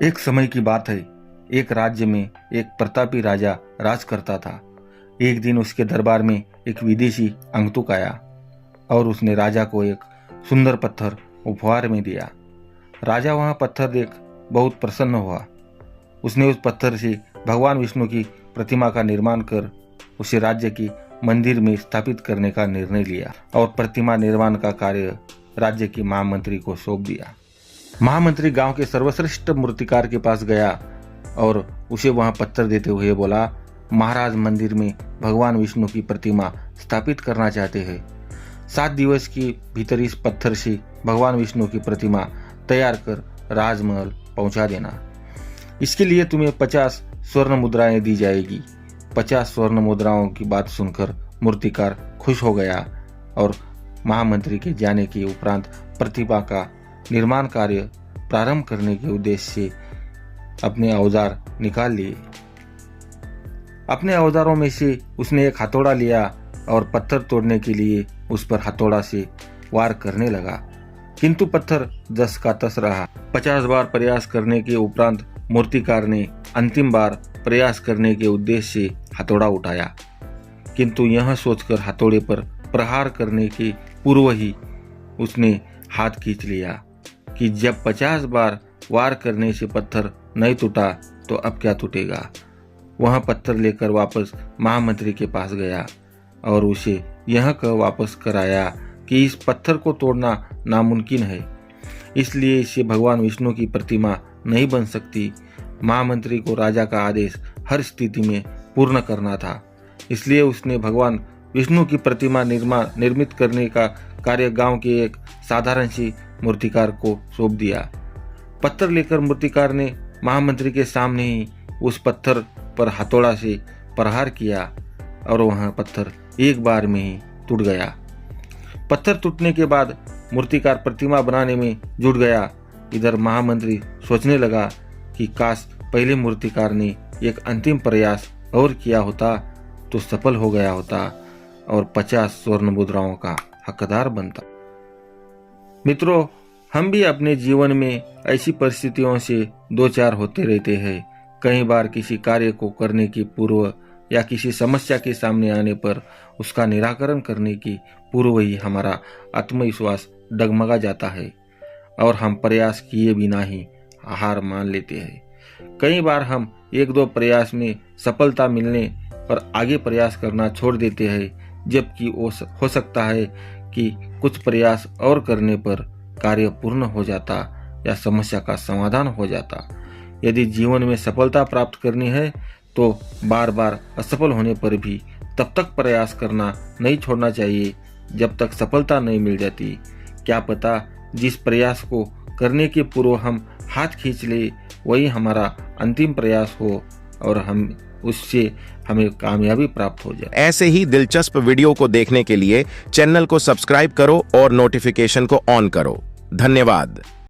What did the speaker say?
एक समय की बात है, एक राज्य में एक प्रतापी राजा राज करता था। एक दिन उसके दरबार में एक विदेशी अंगतुक आया और उसने राजा को एक सुंदर पत्थर उपहार में दिया। राजा वह पत्थर देख बहुत प्रसन्न हुआ। उसने उस पत्थर से भगवान विष्णु की प्रतिमा का निर्माण कर उसे राज्य की मंदिर में स्थापित करने का निर्णय लिया और प्रतिमा निर्माण का कार्य राज्य की महामंत्री को सौंप दिया। महामंत्री गांव के सर्वश्रेष्ठ मूर्तिकार के पास गया और उसे वहां पत्थर देते हुए बोला, महाराज मंदिर में भगवान विष्णु की प्रतिमा स्थापित करना चाहते हैं। 7 दिवस के भीतर इस पत्थर से भगवान विष्णु की प्रतिमा तैयार कर राजमहल पहुंचा देना। इसके लिए तुम्हें 50 स्वर्ण मुद्राएं दी जाएगी। 50 स्वर्ण मुद्राओं की बात सुनकर मूर्तिकार खुश हो गया और महामंत्री के जाने के उपरांत प्रतिमा का निर्माण कार्य प्रारंभ करने के उद्देश्य से अपने औजार निकाल लिए। अपने औजारों में से उसने एक हथौड़ा लिया और पत्थर तोड़ने के लिए उस पर हथौड़ा से वार करने लगा, किंतु पत्थर जस का तस रहा। 50 बार प्रयास करने के उपरांत मूर्तिकार ने अंतिम बार प्रयास करने के उद्देश्य से हथौड़ा उठाया, किंतु यह सोचकर हथौड़े पर प्रहार करने के पूर्व ही उसने हाथ खींच लिया कि जब 50 बार वार करने से पत्थर नहीं टूटा तो अब क्या टूटेगा। वह पत्थर लेकर वापस महामंत्री के पास गया और उसे यह कह वापस कराया कि इस पत्थर को तोड़ना नामुमकिन है, इसलिए इससे भगवान विष्णु की प्रतिमा नहीं बन सकती। महामंत्री को राजा का आदेश हर स्थिति में पूर्ण करना था, इसलिए उसने भगवान विष्णु की प्रतिमा निर्मित करने का कार्य गांव के एक साधारण सी मूर्तिकार को सौंप दिया। पत्थर लेकर मूर्तिकार ने महामंत्री के सामने ही उस पत्थर पर हथौड़ा से प्रहार किया और वह पत्थर एक बार में ही टूट गया। पत्थर टूटने के बाद मूर्तिकार प्रतिमा बनाने में जुट गया। इधर महामंत्री सोचने लगा कि काश पहले मूर्तिकार ने एक अंतिम प्रयास और किया होता तो सफल हो गया होता और 50 स्वर्ण मुद्राओं का हकदार बनता। मित्रों, हम भी अपने जीवन में ऐसी परिस्थितियों से दो चार होते रहते हैं। कई बार किसी कार्य को करने की पूर्व या किसी समस्या के सामने आने पर उसका निराकरण करने की पूर्व ही हमारा आत्मविश्वास डगमगा जाता है और हम प्रयास किए बिना ही हार मान लेते हैं। कई बार हम 1-2 प्रयास में सफलता मिलने पर आगे प्रयास करना छोड़ देते हैं, जबकि हो सकता है कि कुछ प्रयास और करने पर कार्य पूर्ण हो जाता या समस्या का समाधान हो जाता। यदि जीवन में सफलता प्राप्त करनी है तो बार बार असफल होने पर भी तब तक प्रयास करना नहीं छोड़ना चाहिए जब तक सफलता नहीं मिल जाती। क्या पता जिस प्रयास को करने के पूर्व हम हाथ खींच ले वही हमारा अंतिम प्रयास हो और हमें कामयाबी प्राप्त हो जाए। ऐसे ही दिलचस्प वीडियो को देखने के लिए चैनल को सब्सक्राइब करो और नोटिफिकेशन को ऑन करो। धन्यवाद।